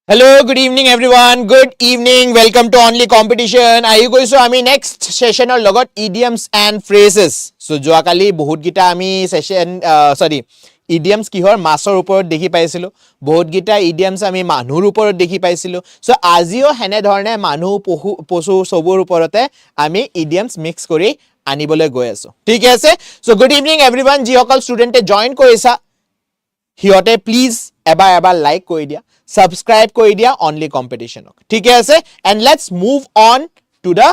Hello, good evening everyone. Good evening. Welcome to Only Competition. Ahi koiso ami next session or logot idioms and phrases. So joa kali bahut gita ami session idioms ki hor masor uporot dekhi paisilo. Bahut gita idioms ami manhur uporot dekhi paisilo. So azio hene dhorne manhu posu sobor uporote ami idioms mix kori anibole goi aso. Thik ase? So good evening everyone. Ji hokal student join koisa সিহঁতে please এবাৰ like কৰি দিয়া subscribe কৰি দিয়া only কম্পিটিশনক ঠিক আছে and let's move on to the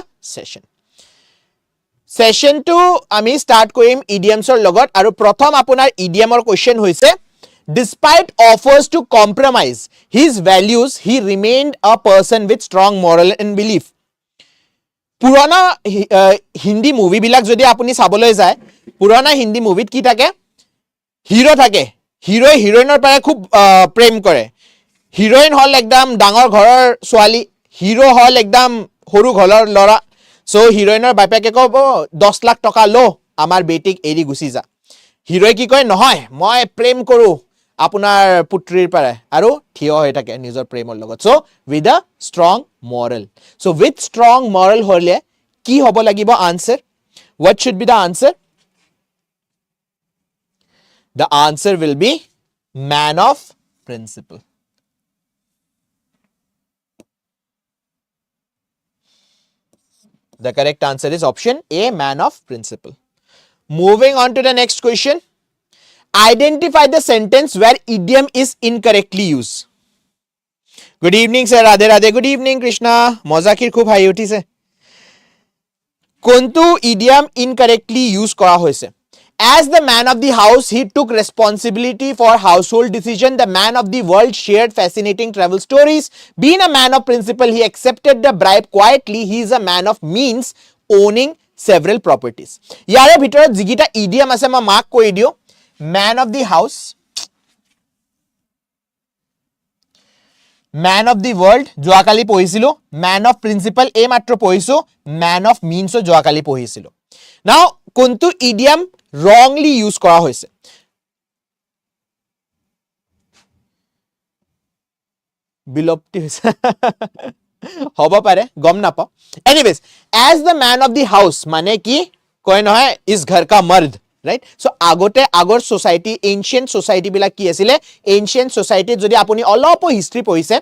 session two আমি স্টার্ট কৰিম ইডিয়মছৰ লগত আৰু প্ৰথম আপোনাৰ ইডিয়মৰ কোৱেশ্চন হৈছে despite offers to compromise his values he remained a person with strong moral and belief পুৰণা হিন্দী মুভি বিলাক যদি আপুনি চাবলৈ যায় পুৰণা হিন্দী মুভিত কি থাকে হিৰো থাকে হিৰোই হিৰোইনৰ পৰা খুব প্ৰেম কৰে হিৰোইন হল একদম ডাঙৰ ঘৰৰ ছোৱালী হিৰো হল একদম সৰু ঘৰৰ লৰা সো হিৰোইনৰ বাপেকে কব 10 লাখ টকা লো আমাৰ বেটিক এৰি গুচি যা হিৰোই কি কয় নহয় মই প্ৰেম কৰো আপোনাৰ পুত্ৰীৰ পৰা আৰু থিয় হৈ থাকে নিজৰ প্ৰেমৰ লগত so with a strong Morrell so with strong Morrell হলে কি হ'ব লাগিব answer what should be the answer The answer will be man of principle. The correct answer is option A, man of principle. Moving on to the next question. Identify the sentence where idiom is incorrectly used. Good evening, sir. Radhe Radhe. Good evening, Krishna. Mozakir khub hai uthi se. Kontu idiom incorrectly used kora hoise. As the man of the house, he took responsibility for household decision. The man of the world shared fascinating travel stories. Being a man of principle, he accepted the bribe quietly. He is a man of means, owning several properties. Yare bhitorot jigita idiom ase ma mark koi dio. Man of the house, man of the world, joakali pohisilo. Man of principle, e matro pohiso. Man of means, joakali pohisilo. Now, kuntu idiom wrongly use কৰা হৈছে বিলপ্তি হৈছে হ'ব পাৰে গম নাপাও anyways as the man of the house মানে কি কয় নহয় ইস ঘৰ কা মৰ্দ ৰাইট সো আগতে আগৰ সোসাইটি এনশিয়েন্ট সোসাইটি বিলাক কি আছিল এনশিয়েন্ট সোসাইটিত যদি আপুনি অলপ হিষ্ট্ৰী পঢ়িছে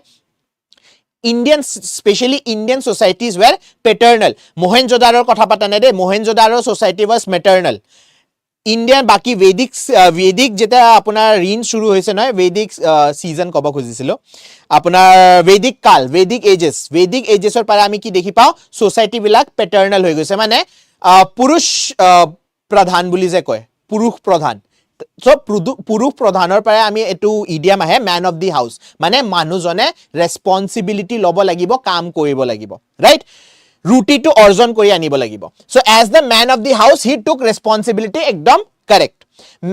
Indian, especially Indian societies were paternal. Mohenjo-daroৰ কথা পাতা নাই দে Mohenjo-daroৰ society was maternal. Indian বাকি Vedic যেটা আপোনাৰ ঋণ শুৰু হয়েছে নহয় Vedic season কব খুজিছিলো আপোনাৰ Vedic কাল Vedic agesৰ পৰা আমি কি দেখি পাও সোসাইটি বিলাক paternal হৈ গৈছে মানে পুৰুষ প্ৰধান বুলি যে কয় পুৰুষ প্ৰধান So, পুৰুষ প্ৰধানৰ পৰা আমি এটো ইডিয়াম আহে man of the house মানে মানুহজনে responsibility লব লাগিব কাম কৰিব লাগিব right ৰুটি টু অৰ্জন কৰি আনিব লাগিব so as the man of the house he took responsibility একদম correct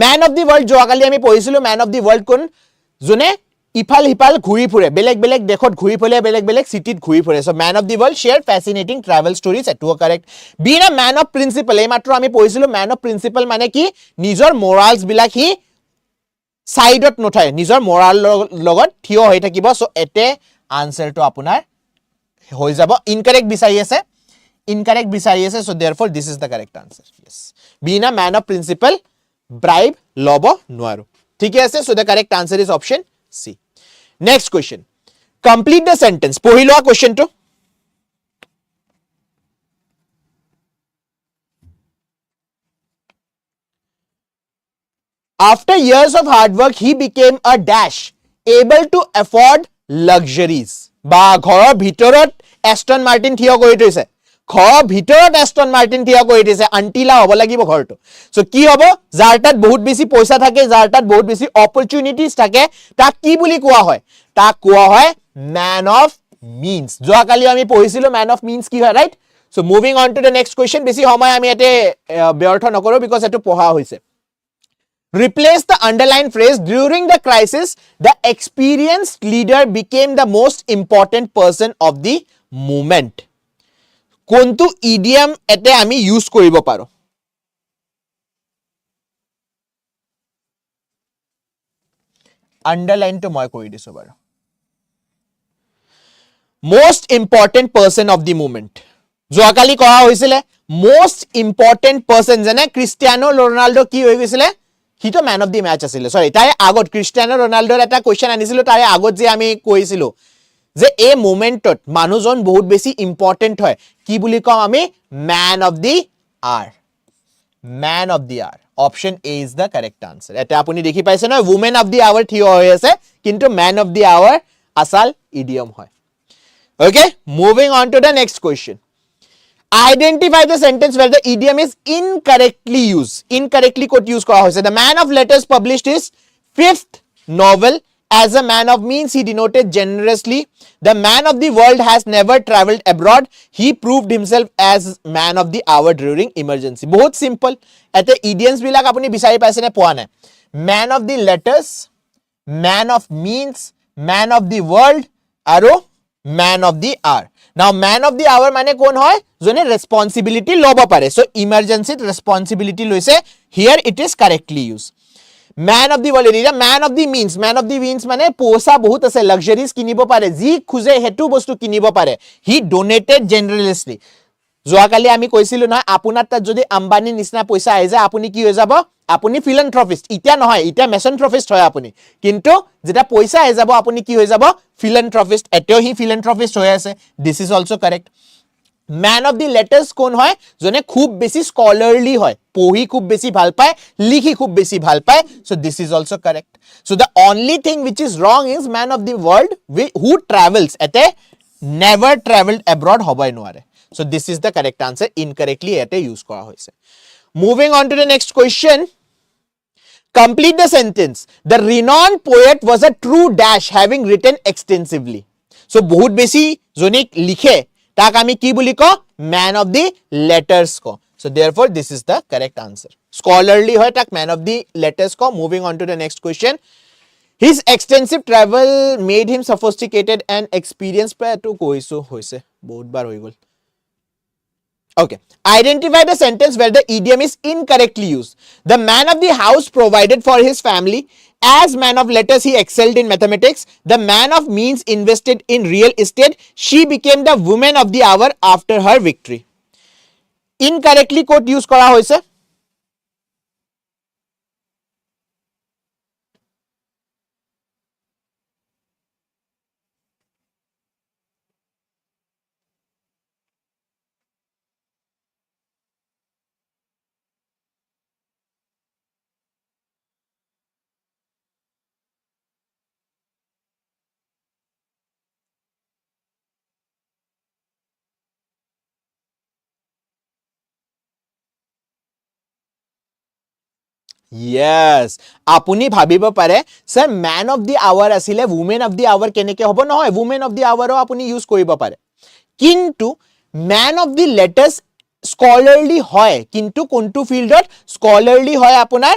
man of the world যোৱাকালি আমি পঢ়িছিলো man of the world কোন জনে ইফাল হিপাল ঘুৰি ফুৰে বেলেগ বেলেগ দেখত ঘুৰি ফুৰে বেলেগ বেলেগ সিটিত ঘুৰি ফুৰে so man of the world shared fascinating travel stories এটো correct being a man of principle এই মাত্ৰ আমি পঢ়িছিলো man of principle মানে কি নিজৰ morals বিলাক হি সাইডত নথায় নিজৰ moral লগত থিয় হৈ থাকিব so এতে আনসাৰ টো আপোনাৰ হৈ যাব incorrect বিচাৰি আছে so therefore this is the correct answer yes being a man of principle bribe লব নোৱাৰো ঠিক আছে so the correct answer is option C next question complete the sentence পঢ়ি লোৱা question টো After years of hard work, he became a dash, able to afford luxuries. বা ঘৰৰ ভিতৰত এস্টন মাৰ্টিন থিয় কৰি থৈছে ঘৰৰ ভিতৰত এস্টন মাৰ্টিন থিয় কৰি থৈছে আন্টিলা হ'ব লাগিব ঘৰটো সো কি হ'ব যাৰ তাত বহুত বেছি পইচা থাকে যাৰ তাত বহুত বেছি অপৰচুনিটিজ থাকে তাক কি বুলি কোৱা হয় তাক কোৱা হয় ম্যান অফ মিন্স যোৱাকালি আমি পঢ়িছিলো ম্যান অফ মিন্স কি হয় right so moving on to the next question বেছি সময় আমি এতে ব্যৰ্থ নকৰো বিকজ এটো পঢ়া হৈছে Replace the underlined phrase during the crisis the experienced leader became the most important person of the moment কোনটো idiom এতে আমি ইউজ কৰিব পাৰো underline to মই কৰি দিছো বাৰু most important person of the moment. যোৱাকালি কোৱা হৈছিলে most important person যেনে ক্ৰিষ্টিয়ানো ৰনাল্ডো কি হৈ গৈছিলে হিটো ম্যান অফ দি ম্যাচ আছিলে সৰি তাৰে আগত ক্ৰিষ্টিয়ানো ৰনাল্ডোৰ এটা কোৱেশ্চন আনিছিলো তাৰে আগত যে আমি কৈছিলো যে এই মোমেন্টত মানুহজন বহুত বেছি ইম্পৰ্টেন্ট হয় কি বুলি কম আমি man of the R Man of the hour. Option A is the correct answer. এটা আপুনি দেখি পাইছে না women of the hour থিয় হৈ আছে কিন্তু man of the hour asal idiom হয় okay moving on to the next question identify the sentence where the idiom is incorrectly used incorrectly quote use কৰা হৈছে the man of letters published his fifth novel as a man of means he denoted generously the man of the world has never traveled abroad he proved himself as man of the hour during emergency বহুত simple এতে idioms বিলাক আপুনি বিচাৰি পাইছে নে পোৱা নাই man of the letters man of means man of the world আৰু man of the hour now man of the hour মানে কোন হয় জনে responsibility লব পাৰে so emergency responsibility লৈছে here it is correctly used man of the world area man of the means মানে পইচা বহুত আছে luxuries কিনিব পাৰে যি খুজে হেতু বস্তু কিনিব পাৰে he donated generously যোৱাকালি আমি কৈছিলো না আপোনাৰ তাত যদি আম্বানি নিচিনা পইচা আই যায় আপুনি কি হৈ যাব আপুনি philanthropist ইতিয়া নহয় ইতিয়া মেচনথ্ৰপিষ্ট হয় আপুনি কিন্তু যেটা পইচা আই যাব আপুনি কি হৈ যাব philanthropist এতেও হি philanthropist হৈ আছে this is also correct man of the letters কোন হয় জনে খুব বেছি স্কলারলি হয় পঢ়ি খুব বেছি ভাল পায় লিখি খুব বেছি ভাল পায় so this is also correct so the only thing which is wrong is man of the world who travels এতে never traveled abroad হবই নোৱাৰে so this is the correct answer incorrectly এতে use কৰা হৈছে moving on to the next question complete the sentence the renowned poet was a true dash having written extensively so বহুত বেছি জনে লিখে তাক আমি কি বুলি কও man of the letters ko so therefore this is the correct answer scholarly hoy tak man of the letters ko moving on to the next question his extensive travel made him sophisticated and experienced pa to koiso hoise bahut bar hoi gol okay identify the sentence where the idiom is incorrectly used the man of the house provided for his family as man of letters he excelled in mathematics the man of means invested in real estate she became the woman of the hour after her victory incorrectly quote use kora hoise yes apuni bhabibo pare sir man of the hour asile woman of the hour keneke hobo nohoy woman of the hour o apuni use koribo pare kintu man of the letters scholarly hoy kintu kontu fieldot scholarly hoy apunar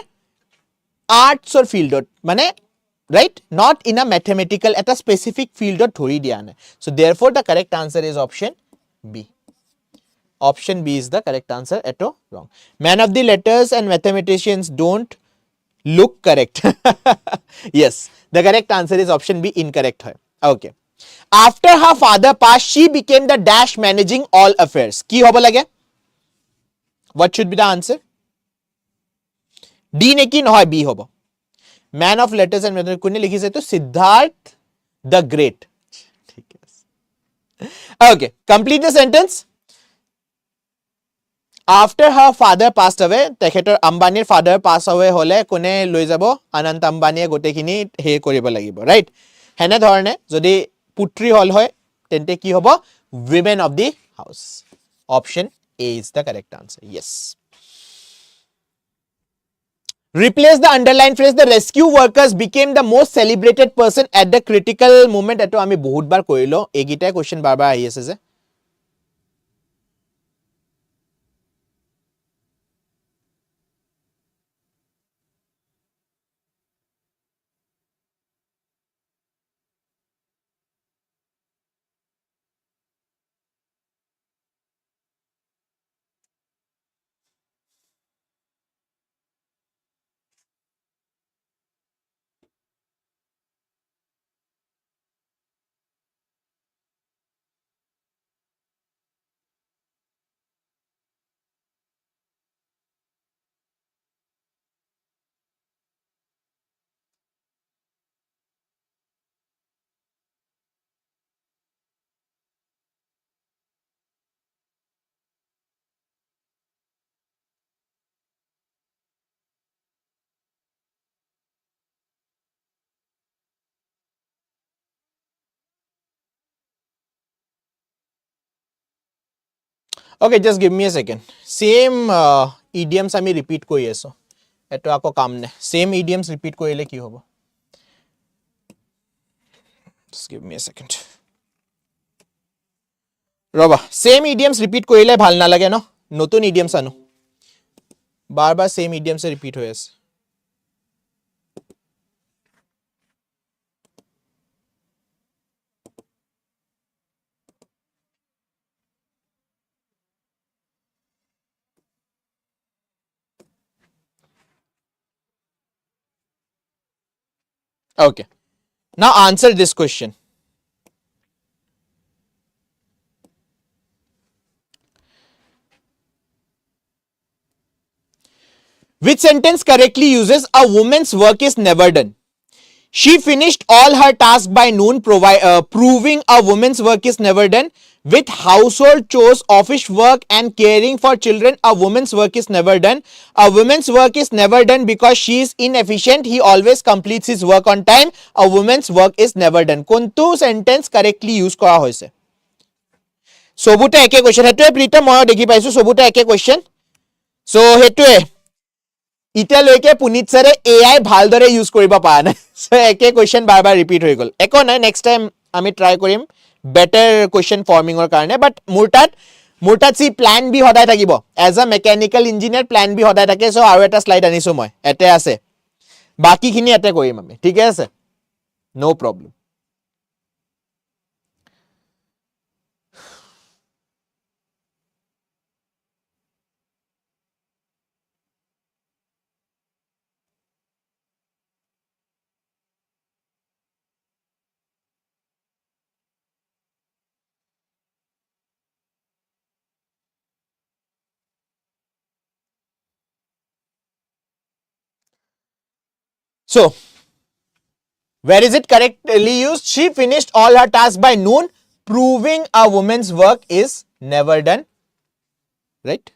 arts or fieldot mane right not in a mathematical at a specific fieldot thori dia na so therefore the correct answer is option b option b is the correct answer eto wrong man of the letters and mathematicians don't look correct yes the correct answer is option b incorrect hai okay after her father passed she became the dash managing all affairs ki hobo lage what should be the answer d neki nohoy b hobo man of letters and mathematics kune likhise to siddharth the great thik hai okay complete the sentence after her father passed away tekhetor ambanir father pass away hole kone loi jabo anant ambani gote khini he koribo lagibo right hene dhorne jodi putri hol hoy tente ki hobo women of the house option a is the correct answer yes replace the underlined phrase the rescue workers became the most celebrated person at the critical moment eto ami bahut bar korilo egita question bar bar ahi ase je Okay, just give me a second. Same idioms আমি repeat কৰি আছো এটো আকৌ কাম নে same idioms repeat কৰিলে কি হ'ব just give me a second ৰবা same idioms repeat কৰিলে ভাল নালাগে ন নতুন idioms আনো বাৰ বাৰ same idioms repeat হৈ আছে Okay. Now answer this question. Which sentence correctly uses a woman's work is never done? She finished all her tasks by noon, proving a woman's work is never done. With household chores, office work, and caring for children, a woman's work is never done. A woman's work is never done because she is inefficient. He always completes his work on time. A woman's work is never done. Kontu sentence correctly use kora hoise? Sobute eke question. Hetue Prita moyo dekhi paisu. Sobute eke question. So hetue. ইতিয়ালৈকে Punit ছাৰে AI ভালদৰে use কৰিব পৰা নাই so একে question বাৰ বাৰ repeat হৈ গল একো নাই next time আমি ট্ৰাই কৰিম বেটাৰ কোৱেশ্চন ফৰ্মিংৰ কাৰণে বাট মোৰ তাত সি প্ল্যান বি হদাই থাকিব as a mechanical engineer plan B হদাই থাকে সো আৰু এটা স্লাইড আনিছো মই এতে আছে বাকিখিনি এতে কৰিম আমি ঠিক আছে নো problem So, where is it correctly used? She finished all her tasks by noon, proving a woman's work is never done. Right?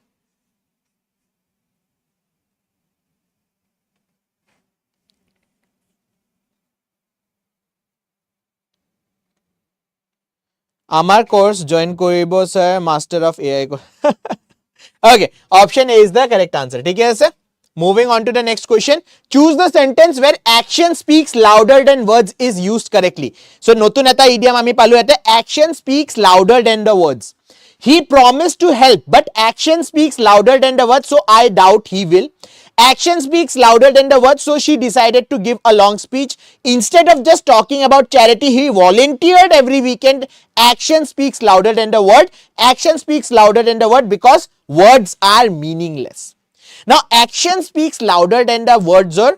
Amar course join koribo sir, Master of AI. Okay, option A is the correct answer. ठीक है sir? Moving on to the next question. Choose the sentence where action speaks louder than words is used correctly. So, notun eta idiom ami palu ete action speaks louder than the words. He promised to help, but action speaks louder than the words, so I doubt he will. Action speaks louder than the words, so she decided to give a long speech. Instead of just talking about charity, he volunteered every weekend. Action speaks louder than the word. Action speaks louder than the word because words are meaningless. Now, action speaks louder than the words or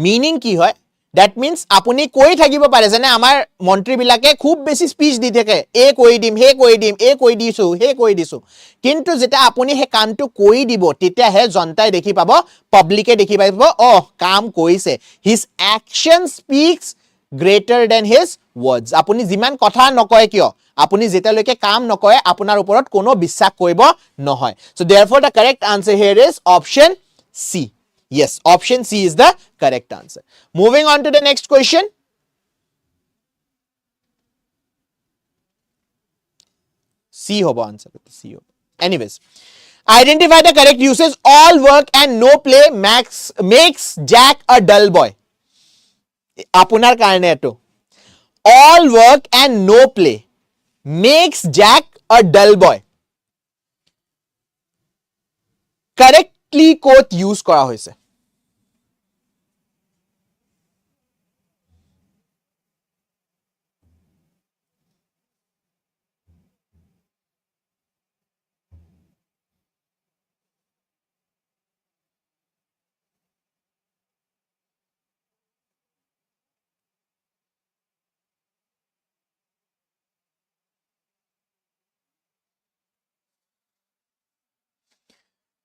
meaning ki hoy? That means apuni koi thakibo pare jane amar montri bilake khub beshi speech di thake e koi dim he koi dim e koi disu he koi disu kintu jeta apuni he kaam tu koi dibo tetia he jantai dekhi pabo public e dekhi pabo oh kaam koise his action speaks greater than his words apuni jiman kotha nokoy kiyo apuni jetaloike kaam nokoy apunar uporot kono bissak koibo nohoy so therefore the correct answer here is option C. Yes, option C is the correct answer. Moving on to the next question. C hobo answer. C hobo. Anyways, identify the correct uses. All work and no play makes Jack a dull boy. Apunar karne eto. All work and no play makes Jack a dull boy. Correctly quote use kora hoise.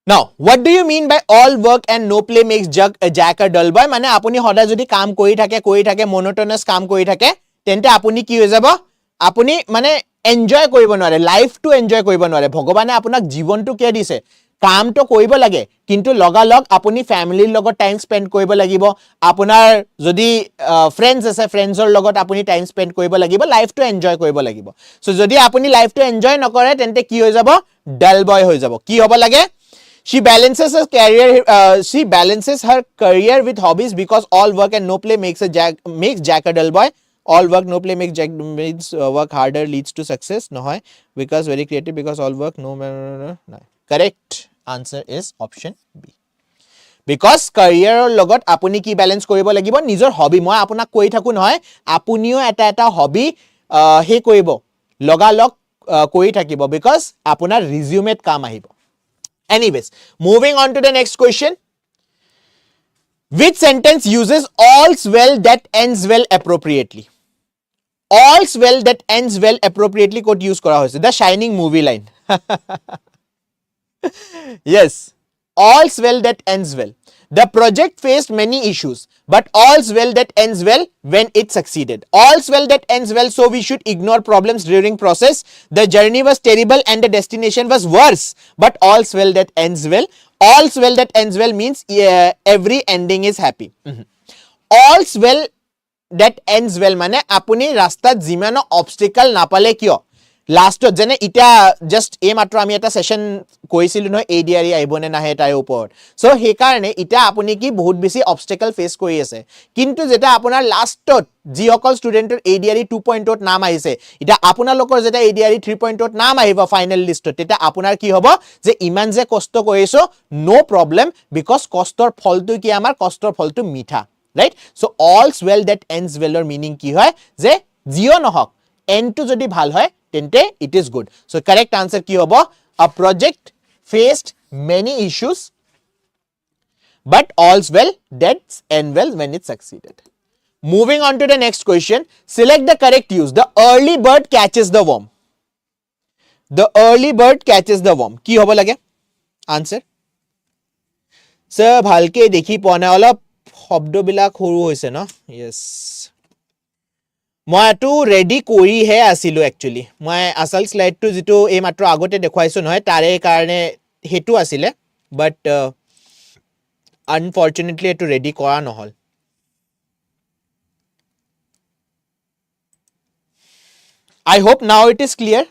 Now, what do you mean by all work and no play makes Jack a dull boy? মানে আপুনি হদায় যদি কাম কৰি থাকে monotonous কাম কৰি থাকে তেন্তে আপুনি কি হৈ যাব আপুনি মানে এনজয় কৰিব নোৱাৰে লাইফটো এনজয় কৰিব নোৱাৰে ভগৱানে আপোনাক জীৱনটো কে দিছে কামটো কৰিব লাগে কিন্তু লগালগ আপুনি ফ্যামিলিৰ লগত টাইম স্পেন্ড কৰিব লাগিব আপোনাৰ যদি ফ্ৰেন্ডছ আছে ফ্ৰেন্ডছৰ লগত আপুনি টাইম স্পেন্ড কৰিব লাগিব লাইফটো এনজয় কৰিব লাগিব সো যদি আপুনি লাইফটো এনজয় নকৰে তেন্তে কি হৈ যাব ডাল বয় হৈ যাব কি হ'ব লাগে she balances her career with hobbies because all work and no play makes Jack a dull boy all work no play makes Jack means work harder leads to success নহয় because very creative because all work no correct answer is option B because career লগত আপুনি কি balance কৰিব লাগিব নিজৰ hobby মই আপোনাক কৈ থাকো নহয় আপুনিও এটা হবি হে কৰিব লগালগ কৰি থাকিব because আপোনাৰ ৰিজিউমেত কাম আহিব anyways moving on to the next question which sentence uses all's well that ends well appropriately all's well that ends well appropriately quote use kora hoise the shining movie line yes all's well that ends well the project faced many issues but all's well that ends well when it succeeded all's well that ends well so we should ignore problems during process the journey was terrible and the destination was worse but all's well that ends well all's well that ends well means every ending is happy all's well that ends well mane apuni rastat jimano obstacle napale kiyo লাস্টত যেনে ইটা just এই মাত্ৰ আমি এটা session কৈছিলো নহয় ADRE আইবনে নাহে তাই ওপৰত সো হে কাৰণে ইটা আপুনি কি বহুত বেছি অবস্টেকল ফেস কৰি আছে কিন্তু যেটা আপোনাৰ লাস্টত জি অকল ষ্টুডেন্টৰ এডিআৰই 2.0 ত নাম আহিছে ইটা আপোনাৰ লোকৰ যেটা এডিআৰই 3.0 ত নাম আহিব ফাইনাল লিষ্টত তেটা আপোনাৰ কি হ'ব যে ইমান যে কষ্ট কৰিছো নো প্ৰবলেম বিকজ কষ্টৰ ফলটো কি আমাৰ কষ্টৰ ফলটো মিঠা right so all's well that ends well or meaning কি হয় যে জিও নহক end to যদি ভাল হয় tente it is good so correct answer ki hobo a project faced many issues but all's well that's end well when it succeeded moving on to the next question select the correct use the early bird catches the worm the early bird catches the worm ki hobo lage answer sir bhalke dekhi poa na olop শব্দ বিলাক সৰু হৈছে ন yes মই এটো ready কৰি হে আছিল actually মই আসল স্লাইডটো যেটো এই মাত্ৰ আগতে দেখাইছো নহয় তাৰে কাৰণে হেতু আছিল বাট আনফৰচুনেটলি এটো ৰেডি কৰা নহল I hope now it is clear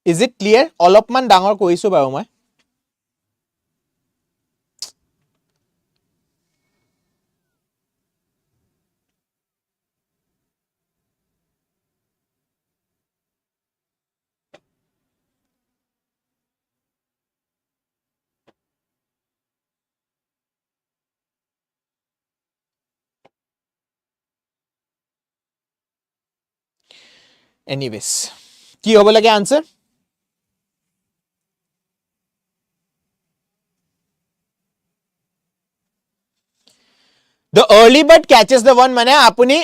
is it clear অলপমান ডাঙৰ কৰিছো বাৰু মই anyways কি হ'ব লাগে answer the early bird catches the one মানে আপুনি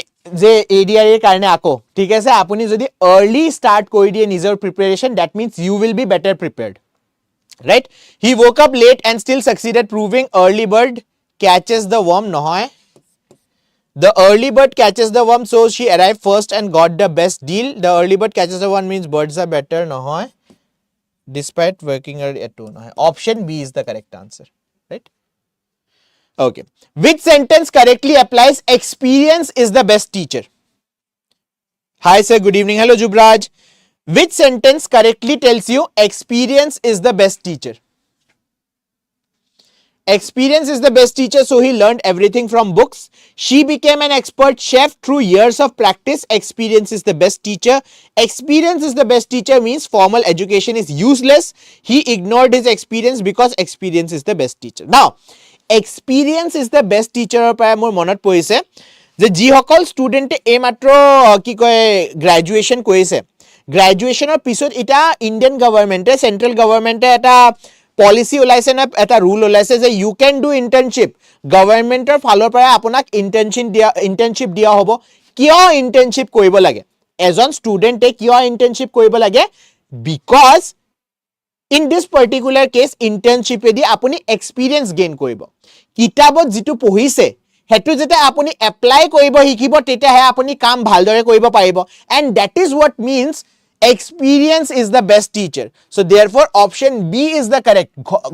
যে এডিআই এর কারণে আকো ঠিক আছে আপুনি যদি early start কৰি দিয়ে নিজৰ preparation that means you will be better prepared right he woke up late and still succeeded proving early bird catches the worm নহয় the early bird catches the worm so she arrived first and got the best deal the early bird catches the worm means birds are better নহয় despite working hard at all নহয় option B is the correct answer right okay which sentence correctly applies experience is the best teacher hi sir good evening hello Jubraj which sentence correctly tells you experience is the best teacher experience is the best teacher so he learned everything from books she became an expert chef through years of practice experience is the best teacher experience is the best teacher means formal education is useless he ignored his experience because experience is the best teacher now experience is the best teacher par mor monot poise je ji hokol student e matro ki koy graduation koise graduation or pisot ita indian government central government eta policy ওলাইছে না এটা rule ওলাইছে যে you can do internship গভৰ্ণমেন্টৰ ফালৰ পৰা আপোনাক internship দিয়া হ'ব কিয় internship কৰিব লাগে এজন ষ্টুডেন্টে কিয় internship কৰিব লাগে because in this particular case internship এদি আপুনি experience gain কৰিব কিতাবত যেটো পঢ়িছে হেতু যেতে আপুনি এপ্লাই কৰিব হিকিব তেতে হে আপুনি কাম ভালদৰে কৰিব পাৰিব and that is what means experience is the best teacher so therefore option B is the correct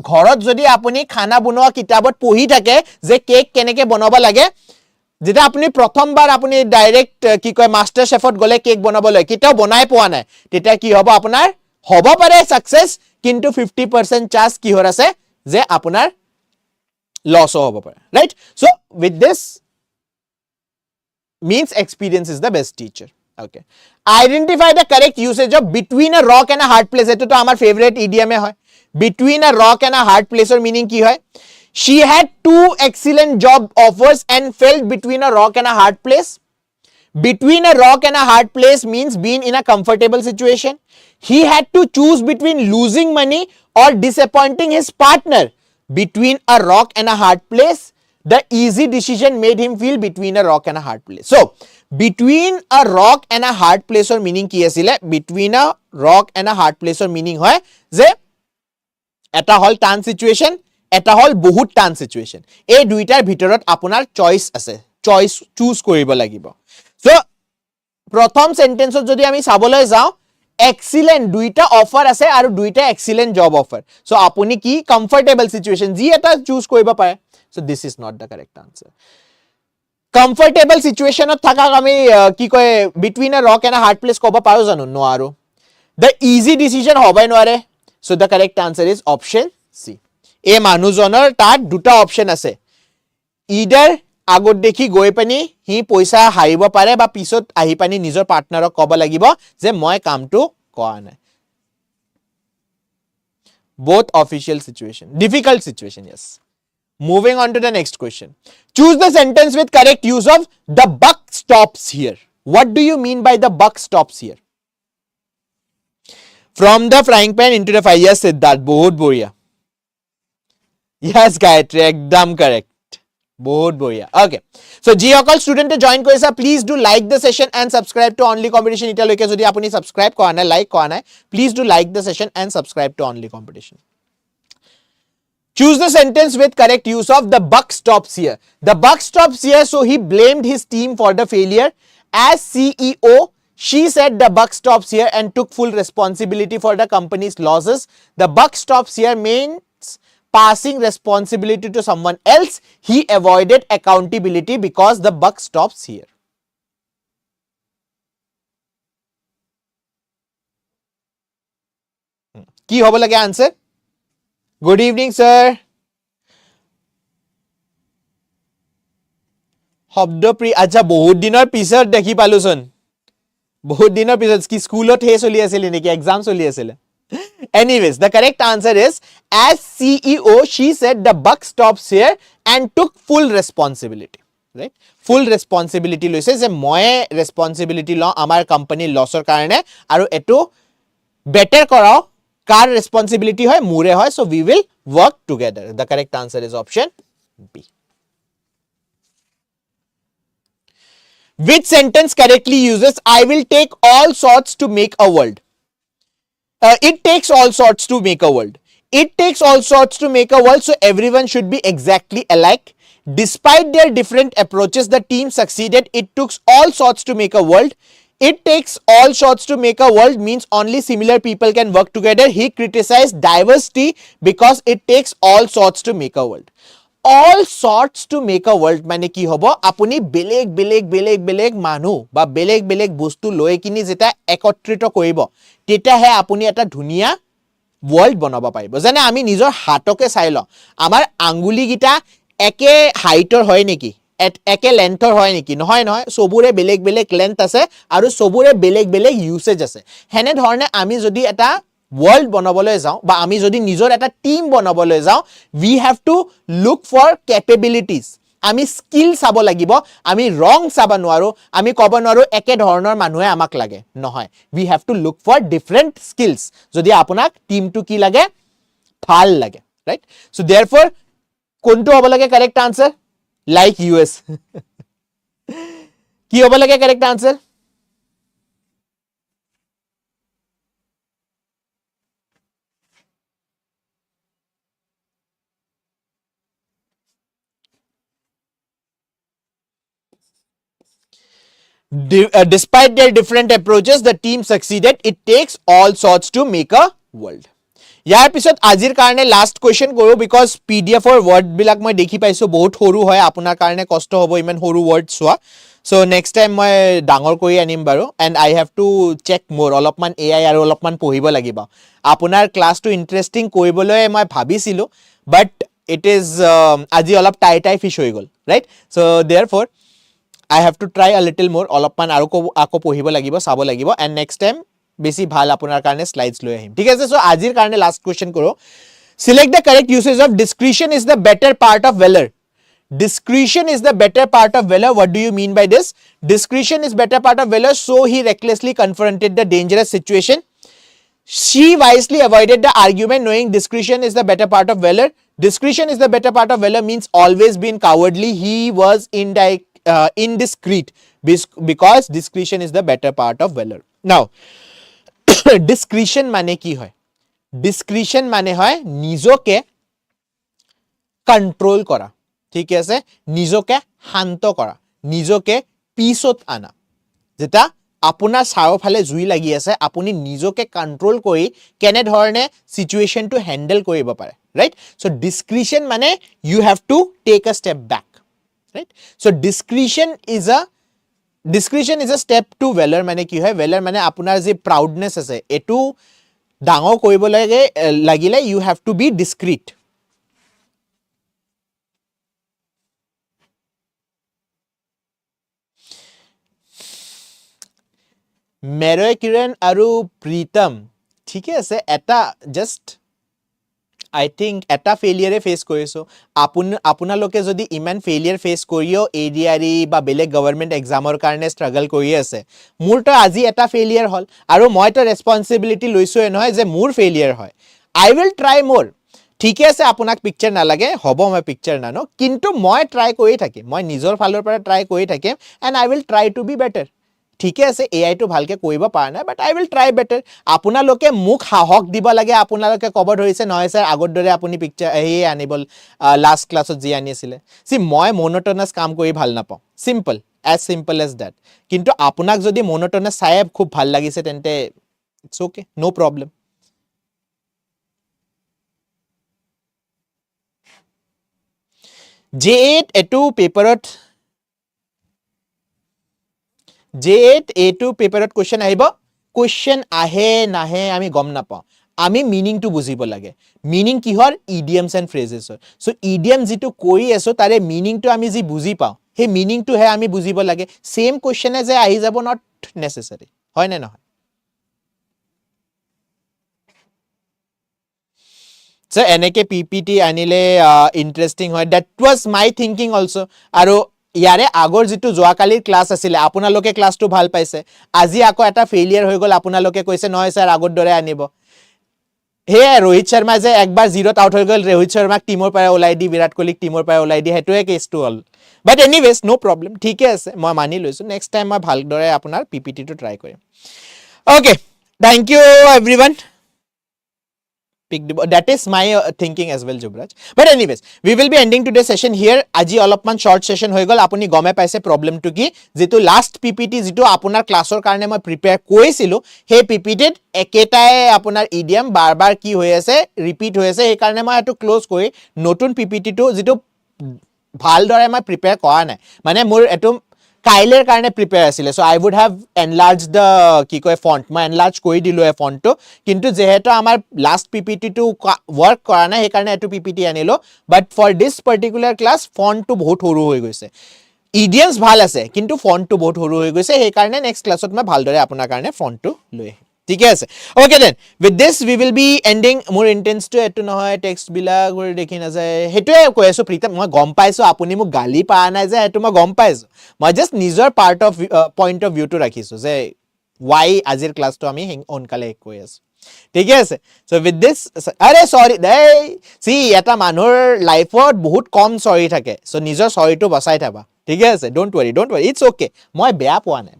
ঘৰত যদি আপুনি খানা বনোৱা কিতাবত পঢ়ি থাকে যে কেক কেনেকে বনাব লাগে যেটা আপুনি প্ৰথমবাৰ আপুনি ডাইৰেক্ট কি কয় মাস্টাৰ শেফত গলে কেক বনাবলৈ কিটাও বনাই পোৱা নাই তেটা কি হ'ব আপোনাৰ হব পাৰে সাকসেস কিন্তু 50% চান্স কি হৰ আছে যে আপোনাৰ লস হব পাৰে right so with this means experience is the best teacher. Okay. Identify the correct usage of between a rock and a hard place. Eto to amar favorite idiom hai. Between a rock and a hard place or meaning ki hai? She had two excellent job offers and felt between a rock and a hard place. Between a rock and a hard place means being in a comfortable situation. He had to choose between losing money or disappointing his partner. Between a rock and a hard place, the easy decision made him feel between a rock and a hard place. So, between a rock and a hard place or meaning ki asile? Between a rock and a hard place or meaning hoy je eta hol tan situation, eta hol bahut tan situation. Ei duitar bhitorot apunar choice ase. Choice choose koribo lagibo. So, prothom sentence jodi ami saboloi jao excellent duita offer ase aru duita excellent job offer. So, apuni ki comfortable situation ji eta choose koribo pare. So this is not the correct answer. Comfortable situation of thaka kami ki koy between a rock and a hard place koba paro janu no aro. The easy decision hobai noare. So the correct answer is option C. A manujonor tar duta option ase. Either agot dekhi goi pani hi poisa haribo pare ba pisot ahi pani nijor partnerok koba lagibo je moi kam tu koa nai. Both official situation. Difficult situation, yes. Moving on to the next question. Choose the sentence with correct use of the buck stops here. What do you mean by the buck stops here? From the frying pan into the fire. Yes, Siddharth. Bahut boria. Yes, Gayatri. Ekdam correct. Bahut boria. Okay. So, G-Occult student join koisa. Please do like the session and subscribe to Only Competition. Ita loike jodi apuni subscribe ko ana like ko ana. Please do like the session and subscribe to Only Competition. Choose the sentence with correct use of the buck stops here. The buck stops here, so he blamed his team for the failure. As CEO, she said the buck stops here and took full responsibility for the company's losses. The buck stops here means passing responsibility to someone else. He avoided accountability because the buck stops here. Ki hobo lage answer? Good evening, sir. Hobdopri, acha bahut dinor pisot dekhi paluson. Bahut dinor pisot ki schoolot he choli asile neki exam choli asile. Anyways, the correct answer is as CEO, she said the buck stops here and took full responsibility. Right? Full responsibility loise je moi responsibility lo amar company lossor karone aru eto better korao. Car responsibility hoy mure hoy, so we will work together. The correct answer is option B. Which sentence correctly uses I will take all sorts to make a world? It takes all sorts to make a world. It takes all sorts to make a world, so everyone should be exactly alike. Despite their different approaches, the team succeeded. It took all sorts to make a world. It takes all sorts to make a world means only similar people can work together. He criticized diversity because it takes all sorts to make a world. All sorts to make a world mane ki hobo apuni beleg manu ba beleg bostu loi kini jeta ekotrito koribo teta he apuni eta dhunia world banaba paribo jane ami nijor hatoke sailo amar anguli gita eke heightor hoy neki একে লেন্থৰ হয় নেকি নহয় নহয় সবুৰে বেলেগ length আছে আৰু সবুৰে বেলেগ usage আছে হেনে ধৰণে আমি যদি এটা world বনাবলৈ যাও বা আমি যদি নিজৰ এটা টিম বনাবলৈ যাও we have to look for capabilities আমি স্কিল চাব লাগিব আমি ৰং চাব নোৱাৰো আমি কব নোৱাৰো একে ধৰণৰ মানুহে আমাক লাগে নহয় we have to look for different skills যদি আপোনাক টিমটো কি লাগে ভাল লাগে right so therefore কোনটো হ'ব লাগে correct answer like US কি হ'ব লাগে correct answer despite their different approaches the team succeeded it takes all sorts to make a world ইয়াৰ পিছত আজিৰ কাৰণে লাষ্ট কোৱেশ্চন কৰো বিকজ পিডিএফ ৰ ওয়াৰ্ড বিলাক মই দেখি পাইছো বহুত সৰু হয় আপোনাৰ কাৰণে কষ্ট হ'ব ইমান সৰু ওয়াৰ্ড সোৱা So next time মই ডাঙৰ কৰি আনিম বাৰু and I have to check more অলপমান AI আৰু অলপমান পঢ়িব লাগিব আপোনাৰ ক্লাছটো ইন্টাৰেষ্টিং কৰিবলৈ মই ভাবিছিলো but it is আজি অলপ টাই ফিশ হৈ গল right so therefore I have to try a little more অলপমান আৰু আকৌ পঢ়িব লাগিব চাব লাগিব and next time বেছি ভাল আপোনাৰ কাৰণে স্লাইডছ লৈ আহিম ঠিক আছে so আজিৰ কাৰণে লাষ্ট কোৱেশ্চন কৰো select the correct usage of discretion is the better part of valor discretion is the better part of valor what do you mean by this discretion is better part of valor so he recklessly confronted the dangerous situation she wisely avoided the argument knowing discretion is the better part of valor discretion is the better part of valor means always being cowardly he was indiscreet because discretion is the better part of valor now discretion মানে কি হয় discretion মানে হয় নিজকে control করা ঠিক আছে নিজকে শান্ত করা নিজকে পিছত আনা যেটা আপোনাৰ চাওফালে জুই লাগি আছে আপুনি নিজকে কন্ট্ৰোল কৰি কেনে ধৰণে সিচুৱেশনটো হ্যান্ডেল কৰিব পাৰে ৰাইট সো ডিসক্রিশন মানে you have to take a step back right so discretion is a step to valor মানে কি হয় valor মানে আপোনাৰ যে proudness আছে এটো ডাঙৰ কৰিব লাগিলে you have to be discreet মেৰয় কিৰণ আৰু প্ৰীতম ঠিকে আছে এটা জাস্ট I think এটা ফেইলিয়াৰে ফেস কৰিছো আপোনালোকে যদি ইমান ফেইলিয়াৰ ফেস কৰিও এডিআৰই বা বেলেগ গভৰ্নমেন্ট এক্সামৰ কাৰণে স্ট্ৰাগল কৰি আছে মোৰটো আজি এটা ফেইলিয়াৰ হল আৰু মইটো ৰেসপন্সিবিলিটি লৈছো নহয় যে মোৰ ফেইলিয়াৰ হয় I will try more ঠিকে আছে আপোনাক পিকচাৰ নালাগে হ'ব মই পিকচাৰ নানো কিন্তু মই ট্ৰাই কৰি থাকিম মই নিজৰ ফালৰ পৰা ট্ৰাই কৰি থাকিম and I will try to be better ঠিকে আছে এআই টো ভালকে কৰিব পাৰা নাই বাট আই উইল ট্ৰাই বেটাৰ আপোনালোকে মুখ সাহস দিব লাগে আপোনালোকে কবৰ ধৰিছে নহয় স্যাৰ আগৰ দৰে আপুনি পিকচাৰ এই আনিবল লাষ্ট ক্লাছত জি আনিছিলে সি মই মনোটোনাস কাম কৰি ভাল নাপাওঁ সিম্পল এজ দ্যাট কিন্তু আপোনাক যদি মনোটোনাস চাই খুব ভাল লাগিছে তেন্তে it's okay no problem J8 এটো পেপাৰত J8 A2 পেপাৰত কোৱেশ্চন আহিব কোৱেশ্চন আহে নাহে আমি গম নাপাওঁ আমি মিনিং টু বুজিব লাগে মিনিং কি হৰ ইডিয়মছ এণ্ড ফ্ৰেজেছ সো ইডিয়ম যেটো কৰি আছো তাৰে মিনিং টু আমি যি বুজি পাওঁ হে মিনিং টু হে আমি বুজিব লাগে সেম কোৱেশ্চনে যে আহি যাব নট নেসেসারি হয় না নহয় So এনেকে পিপিটি আনিলে ইন্টারেস্টিং হয় that was my thinking also আৰু ইয়াৰে আগৰ যেটো যোৱাকালিৰ ক্লাস আছিল আপোনালোকে ক্লাসটো ভাল পাইছে আজি আকৌ এটা ফেইলিয়াৰ হৈ গল আপোনালোকে কৈছে নহয় স্যাৰ আগৰ দৰে আনিব হে रोहित शर्मा যে একবাৰ জিৰোত আউট হৈ গল रोहित शर्माক টিমৰ পৰা ওলাই দি বিৰাট কোহলিক টিমৰ পৰা ওলাই দি হেতুৱে কেছটো হল বাট এনিৱেজ নো প্ৰবলেম ঠিকে আছে মই মানি লৈছো নেক্সট টাইম মই ভালদৰে আপোনাৰ পিপিটি টো ট্ৰাই কৰিম okay thank you everyone that is my thinking as well Jubraj but anyways we will be ending today's session here aji olopman short session hoy gol apuni gome paise problem to ki jetu last ppt jetu apunar classor karone moi prepare koisilu he ppt eketae apunar idiom bar bar ki hoy ase repeat hoy ase he karone moi etu close koi notun ppt to jetu bhal dore moi prepare kora nai mane mur etu কাইলেৰ কাৰণে prepare আছিল so I would have enlarge the কি কয় font মই enlarge কৰি দিলো এই ফন্টটো কিন্তু যেহেতু আমাৰ লাষ্ট পিপিটি টো ওয়াৰ্ক কৰা নাই সেই কাৰণে এটো পিপিটি আনিলো বাট ফৰ দিস পাৰ্টিকুলাৰ ক্লাস ফন্টটো বহুত সৰু হৈ গৈছে ইডিয়মছ ভাল আছে কিন্তু ফন্টটো বহুত সৰু হৈ গৈছে সেই কাৰণে নেক্সট ক্লাছত মই ভালদৰে আপোনাৰ কাৰণে ফন্টটো লৈ ঠিক আছে okay then with this we will be ending মোৰ ইন্টেন্স টু এটো নহয় টেক্সট বিলাক গৰি দেখি না যায় হেতুৱে কৈ আছো প্ৰীতম মই গম পাইছো আপুনি মোক গালি পা নাই যে এটো মই গম পাইছো মই জাস্ট নিজৰ part of point of view টো ৰাখিছো যে why আজিৰ ক্লাসটো আমি অনকালে কৈ আছো ঠিক আছে সো উইথ দিস আরে সরি দেই সি এটা মানুহৰ লাইফত বহুত কম সৰি থাকে সো নিজৰ সৰিটো বচাই থাবা ঠিক আছে ডোন্ট ওয়াৰি ইটস ওকে মই বেয়া পোৱা নাই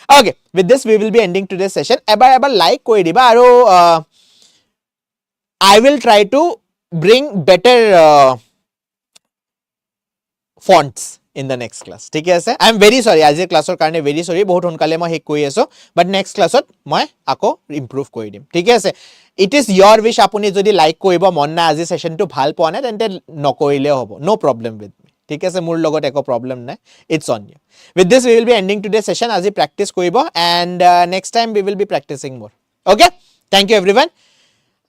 Okay, with this we will be ending today's session. Ever like koi diba aru I will try to bring better fonts in the next class. ठीक है I am very sorry. आज class और करने very sorry. बहुत उनकाले मैं एक कोई ऐसो, but next class और मैं आपको improve कोई दिम. ठीक है It is your wish. आपने जो दी like कोई बा मन ना आज session तो भाल पाने, then न कोई ले होबो. No problem with me. ঠিক আছে মোৰ লগত একো প্ৰবলেম নাই it's on you with this we will be ending today session আজি প্ৰ্যাকটিস কৰিব and next time we will be practising মোৰ okay thank you everyone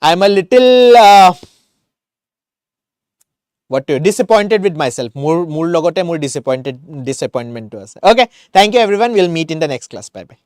I am a little what to disappointed with myself মোৰ লগতে মোৰ disappointment to আছে okay thank you everyone we'll meet in the next class bye bye